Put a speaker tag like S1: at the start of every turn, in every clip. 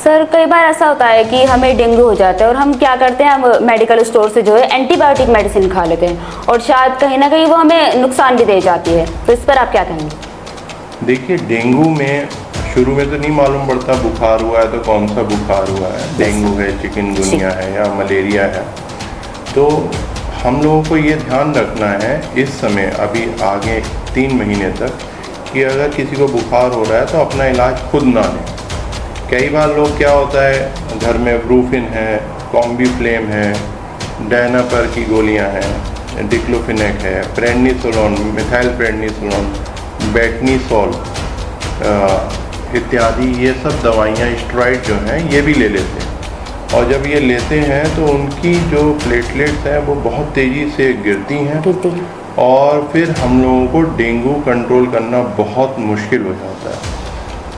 S1: Sir कई बार ऐसा होता है कि हमें डेंगू हो जाता है और हम क्या करते हैं, हम मेडिकल स्टोर से जो है एंटीबायोटिक मेडिसिन खा लेते हैं और शायद कहीं ना कहीं वो हमें नुकसान भी दे जाती है, तो इस पर आप क्या कहेंगे?
S2: देखिए, डेंगू में शुरू में तो नहीं मालूम पड़ता बुखार हुआ है तो कौन सा बुखार हुआ है, डेंगू है, चिकनगुनिया है या मलेरिया है। तो हम लोगों को ये ध्यान रखना है इस समय, अभी आगे 3 महीने तक, कि अगर किसी को बुखार हो रहा है तो अपना इलाज खुद ना लें। कई बार लोग क्या होता है, घर में ब्रूफिन है, कॉम्बीफ्लेम है, डायनापर की गोलियां हैं, डिक्लोफिनेक है, प्रेडनिसोलोन, मिथाइल प्रेडनिसोलोन, बेटनीसोल इत्यादि, ये सब दवाइयाँ स्टेरॉइड जो हैं ये भी ले लेते हैं। और जब ये लेते हैं तो उनकी जो प्लेटलेट्स हैं वो बहुत तेज़ी से गिरती हैं और फिर हम लोगों को डेंगू कंट्रोल करना बहुत मुश्किल हो जाता है।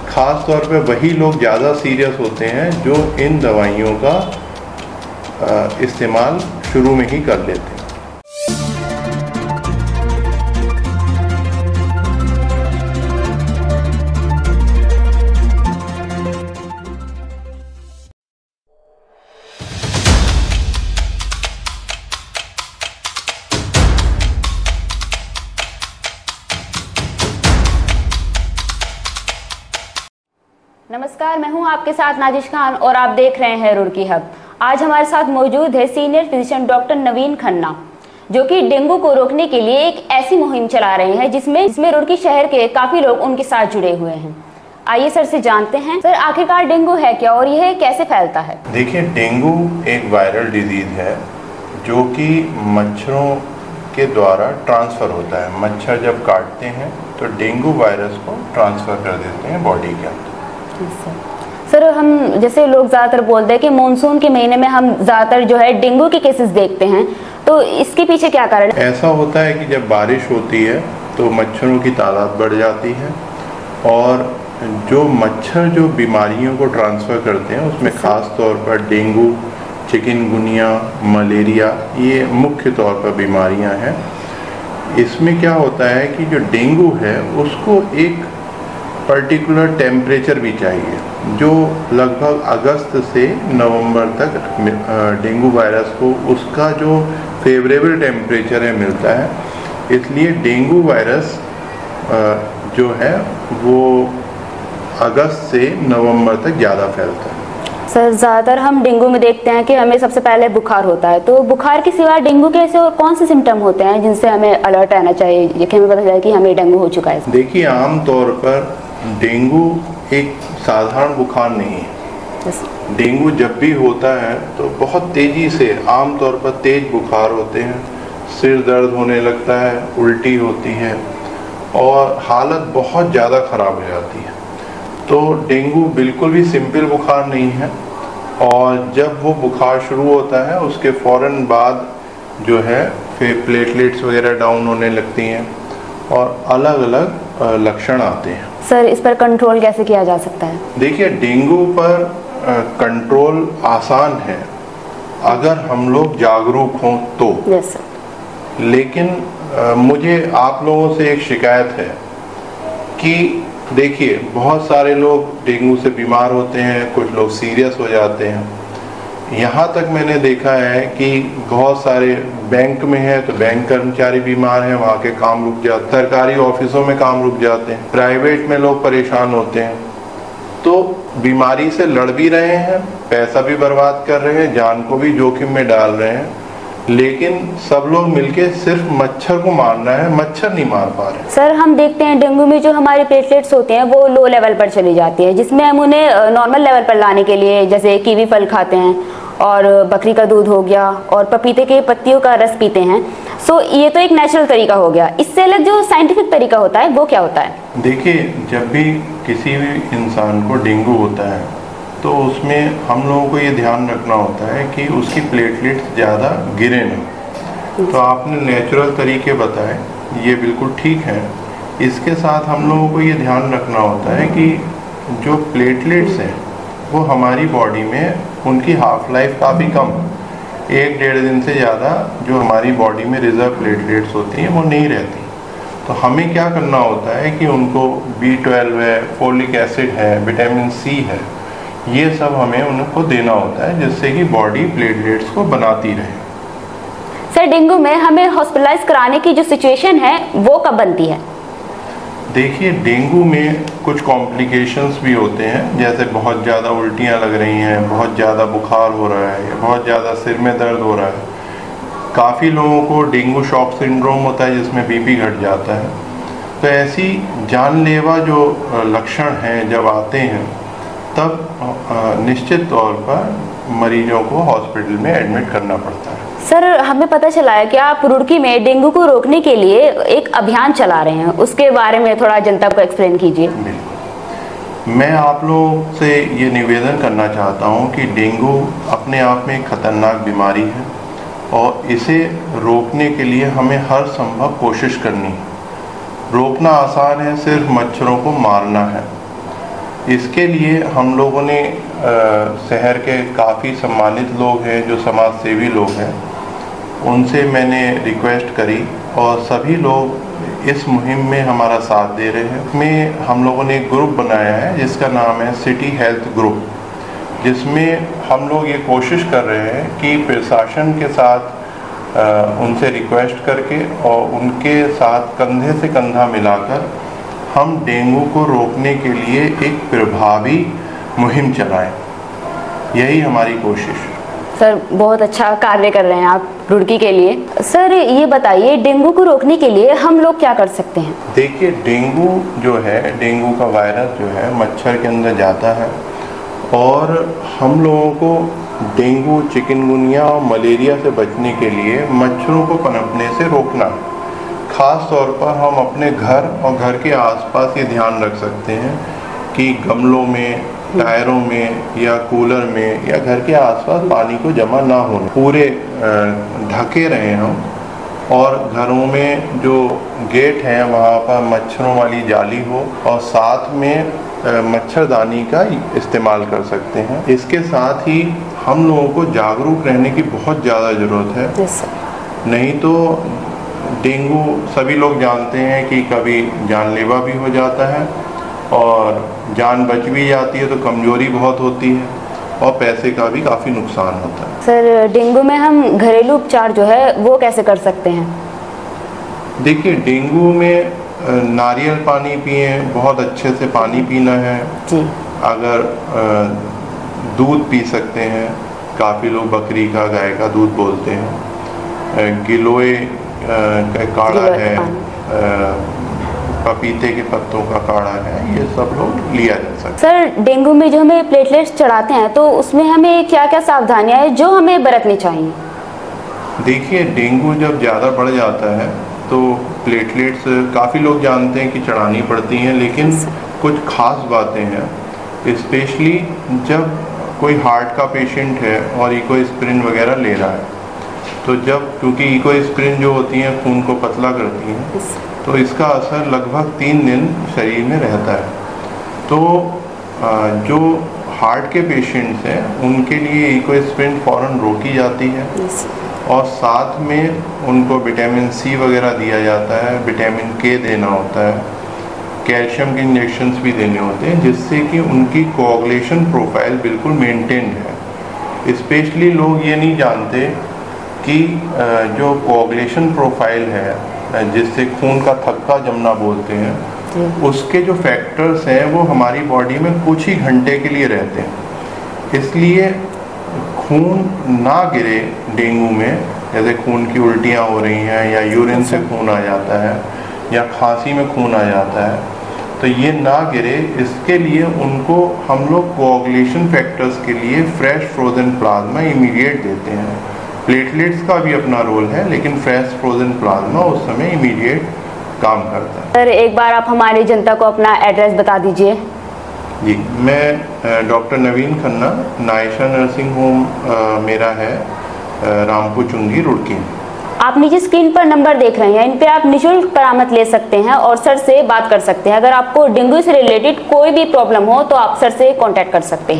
S2: ख़ास तौर पे वही लोग ज़्यादा सीरियस होते हैं जो इन दवाइयों का इस्तेमाल शुरू में ही कर लेते हैं।
S1: नमस्कार, मैं हूं आपके साथ नाजिश खान और आप देख रहे हैं रुड़की हब। आज हमारे साथ मौजूद है सीनियर फिजिशियन डॉक्टर नवीन खन्ना, जो कि डेंगू को रोकने के लिए एक ऐसी मुहिम चला रहे हैं जिसमें रुड़की शहर के काफी लोग उनके साथ जुड़े हुए हैं। आइए सर से जानते हैं, सर आखिरकार डेंगू है क्या और यह कैसे फैलता है?
S2: देखिए, डेंगू एक वायरल डिजीज है जो कि मच्छरों के द्वारा ट्रांसफ़र होता है। मच्छर जब काटते हैं तो डेंगू वायरस को ट्रांसफ़र कर देते हैं बॉडी के अंदर।
S1: सर हम जैसे लोग ज़्यादातर बोलते हैं कि मानसून के महीने में हम ज़्यादातर जो है डेंगू के केसेस देखते हैं, तो इसके पीछे क्या कारण है?
S2: ऐसा होता है कि जब बारिश होती है तो मच्छरों की तादाद बढ़ जाती है और जो मच्छर जो बीमारियों को ट्रांसफ़र करते हैं उसमें ख़ास तौर पर डेंगू, चिकनगुनिया, मलेरिया, ये मुख्य तौर पर बीमारियां हैं। इसमें क्या होता है कि जो डेंगू है उसको एक पर्टिकुलर टेम्परेचर भी चाहिए, जो लगभग अगस्त से नवंबर तक डेंगू वायरस को उसका जो फेवरेबल टेम्परेचर है मिलता है। इसलिए डेंगू वायरस जो है वो अगस्त से नवंबर तक ज़्यादा फैलता है।
S1: सर ज़्यादातर हम डेंगू में देखते हैं कि हमें सबसे पहले बुखार होता है, तो बुखार के सिवा डेंगू के ऐसे और कौन से सिम्टम होते हैं जिनसे हमें अलर्ट रहना चाहिए, कि हमें पता चले कि हमें डेंगू हो चुका है?
S2: देखिए, आमतौर पर डेंगू एक साधारण बुखार नहीं है। डेंगू जब भी होता है तो बहुत तेज़ी से, आमतौर पर तेज बुखार होते हैं, सिर दर्द होने लगता है, उल्टी होती है और हालत बहुत ज़्यादा ख़राब हो जाती है। तो डेंगू बिल्कुल भी सिंपल बुखार नहीं है और जब वो बुखार शुरू होता है उसके फ़ौरन बाद जो है फिर प्लेटलेट्स वगैरह डाउन होने लगती हैं और अलग अलग लक्षण आते हैं।
S1: सर इस पर कंट्रोल कैसे किया जा सकता है?
S2: देखिए, डेंगू पर कंट्रोल आसान है अगर हम लोग जागरूक हों तो।
S1: Yes sir.
S2: लेकिन मुझे आप लोगों से एक शिकायत है कि देखिए, बहुत सारे लोग डेंगू से बीमार होते हैं, कुछ लोग सीरियस हो जाते हैं। यहाँ तक मैंने देखा है कि बहुत सारे बैंक में है तो बैंक कर्मचारी बीमार हैं, वहाँ के काम रुक जाते हैं, सरकारी ऑफिसों में काम रुक जाते हैं, प्राइवेट में लोग परेशान होते हैं। तो बीमारी से लड़ भी रहे हैं, पैसा भी बर्बाद कर रहे हैं, जान को भी जोखिम में डाल रहे हैं, लेकिन सब लोग मिलके सिर्फ मच्छर को मारना है, मच्छर नहीं मार पा रहे।
S1: सर हम देखते हैं डेंगू में जो हमारी प्लेटलेट्स होते हैं वो लो लेवल पर चली जाती है, जिसमें हम उन्हें नॉर्मल लेवल पर लाने के लिए जैसे कीवी फल खाते हैं और बकरी का दूध हो गया और पपीते के पत्तियों का रस पीते हैं। सो ये तो एक नेचुरल तरीका हो गया, इससे अलग जो साइंटिफिक तरीका होता है वो क्या होता है?
S2: देखिए, जब भी किसी भी इंसान को डेंगू होता है तो उसमें हम लोगों को ये ध्यान रखना होता है कि उसकी प्लेटलेट्स ज़्यादा गिरे ना। तो आपने नेचुरल तरीके बताए, ये बिल्कुल ठीक है। इसके साथ हम लोगों को ये ध्यान रखना होता है कि जो प्लेटलेट्स हैं वो हमारी बॉडी में उनकी हाफ लाइफ काफ़ी कम, 1-1.5 दिन से ज़्यादा जो हमारी बॉडी में रिजर्व प्लेटलेट्स होती हैं वो नहीं रहती। तो हमें क्या करना होता है कि उनको B12 है, फोलिक एसिड है, विटामिन C है, ये सब हमें उनको देना होता है, जिससे कि बॉडी प्लेटलेट्स को बनाती रहे।
S1: सर, डेंगू में हमें हॉस्पिटलाइज कराने की जो सिचुएशन है वो कब बनती है?
S2: देखिए, डेंगू में कुछ कॉम्प्लिकेशंस भी होते हैं, जैसे बहुत ज़्यादा उल्टियाँ लग रही हैं, बहुत ज़्यादा बुखार हो रहा है, बहुत ज़्यादा सिर में दर्द हो रहा है। काफ़ी लोगों को डेंगू शॉक सिंड्रोम होता है, जिसमें बीपी घट जाता है। तो ऐसी जानलेवा जो लक्षण हैं जब आते हैं, तब निश्चित तौर पर मरीजों को हॉस्पिटल में एडमिट करना पड़ता है।
S1: सर, हमें पता चला है कि आप रुड़की में डेंगू को रोकने के लिए एक अभियान चला रहे हैं, उसके बारे में थोड़ा जनता को एक्सप्लेन कीजिए।
S2: बिल्कुल, मैं आप लोगों से ये निवेदन करना चाहता हूँ कि डेंगू अपने आप में एक खतरनाक बीमारी है और इसे रोकने के लिए हमें हर संभव कोशिश करनी है। रोकना आसान है, सिर्फ मच्छरों को मारना है। इसके लिए हम लोगों ने शहर के काफ़ी सम्मानित लोग हैं, जो समाज सेवी लोग हैं, उनसे मैंने रिक्वेस्ट करी और सभी लोग इस मुहिम में हमारा साथ दे रहे हैं। में हम लोगों ने एक ग्रुप बनाया है जिसका नाम है सिटी हेल्थ ग्रुप, जिसमें हम लोग ये कोशिश कर रहे हैं कि प्रशासन के साथ उनसे रिक्वेस्ट करके और उनके साथ कंधे से कंधा मिलाकर हम डेंगू को रोकने के लिए एक प्रभावी मुहिम चलाएं। यही हमारी कोशिश।
S1: सर, बहुत अच्छा कार्य कर रहे हैं आप रुड़की के लिए। सर, ये बताइए, डेंगू को रोकने के लिए हम लोग क्या कर सकते हैं?
S2: देखिए, डेंगू जो है, डेंगू का वायरस जो है मच्छर के अंदर जाता है और हम लोगों को डेंगू, चिकनगुनिया और मलेरिया से बचने के लिए मच्छरों को पनपने से रोकना। ख़ास तौर पर हम अपने घर और घर के आसपास ये ध्यान रख सकते हैं कि गमलों में, टायरों में या कूलर में या घर के आसपास पानी को जमा ना होने, पूरे ढके रहें हम। और घरों में जो गेट हैं वहाँ पर मच्छरों वाली जाली हो और साथ में मच्छरदानी का इस्तेमाल कर सकते हैं। इसके साथ ही हम लोगों को जागरूक रहने की बहुत ज़्यादा ज़रूरत है। नहीं तो डेंगू सभी लोग जानते हैं कि कभी जानलेवा भी हो जाता है और जान बच भी जाती है तो कमज़ोरी बहुत होती है और पैसे का भी काफ़ी नुकसान होता है।
S1: सर, डेंगू में हम घरेलू उपचार जो है वो कैसे कर सकते हैं? देखिए,
S2: डेंगू में नारियल पानी पिए, बहुत अच्छे से पानी पीना है जी। अगर दूध पी सकते हैं, काफ़ी लोग बकरी का, गाय का दूध बोलते हैं। गिलोय का काढ़ा है, पपीते के पत्तों का काढ़ा है, ये सब लोग लिया जा सकता है।
S1: सर, डेंगू में जो हमें प्लेटलेट्स चढ़ाते हैं तो उसमें हमें क्या क्या सावधानियां हैं जो हमें बरतनी चाहिए?
S2: देखिए, डेंगू जब ज़्यादा बढ़ जाता है तो प्लेटलेट्स काफ़ी लोग जानते हैं कि चढ़ानी पड़ती हैं, लेकिन कुछ ख़ास बातें हैं। स्पेशली जब कोई हार्ट का पेशेंट है और इकोस्प्रिन वगैरह ले रहा है, तो जब, क्योंकि इकोस्प्रिन जो होती हैं खून को पतला करती हैं, तो इसका असर लगभग 3 दिन शरीर में रहता है। तो जो हार्ट के पेशेंट्स हैं उनके लिए इकोस्प्रिन फ़ौरन रोकी जाती है और साथ में उनको विटामिन सी वगैरह दिया जाता है, विटामिन के देना होता है, कैल्शियम के इंजेक्शन्स भी देने होते हैं, जिससे कि उनकी कोआगुलेशन प्रोफाइल बिल्कुल मेंटेन्ड है। स्पेशली लोग ये नहीं जानते कि जो कोआगुलेशन प्रोफाइल है, जिससे खून का थक्का जमना बोलते हैं, उसके जो फैक्टर्स हैं वो हमारी बॉडी में कुछ ही घंटे के लिए रहते हैं। इसलिए खून ना गिरे डेंगू में, जैसे खून की उल्टियाँ हो रही हैं या यूरिन से खून आ जाता है या खांसी में खून आ जाता है, तो ये ना गिरे, इसके लिए उनको हम लोग कोआगुलेशन फैक्टर्स के लिए फ्रेश फ्रोजन प्लाज्मा इमीडिएट देते हैं। प्लेटलेट्स का भी अपना रोल है, लेकिन फ्रेश फ्रोजन प्लाज्मा उस समय इमीडिएट काम करता है।
S1: सर, एक बार आप हमारी जनता को अपना एड्रेस बता दीजिए।
S2: जी, मैं डॉक्टर नवीन खन्ना, नायशा नर्सिंग होम मेरा है, रामपुर चुंगी, रुड़की।
S1: आप नीचे स्क्रीन पर नंबर देख रहे हैं, इन पे आप निःशुल्क परामर्श ले सकते हैं और सर से बात कर सकते हैं। अगर आपको डेंगू से रिलेटेड कोई भी प्रॉब्लम हो तो आप सर से कांटेक्ट कर सकते हैं।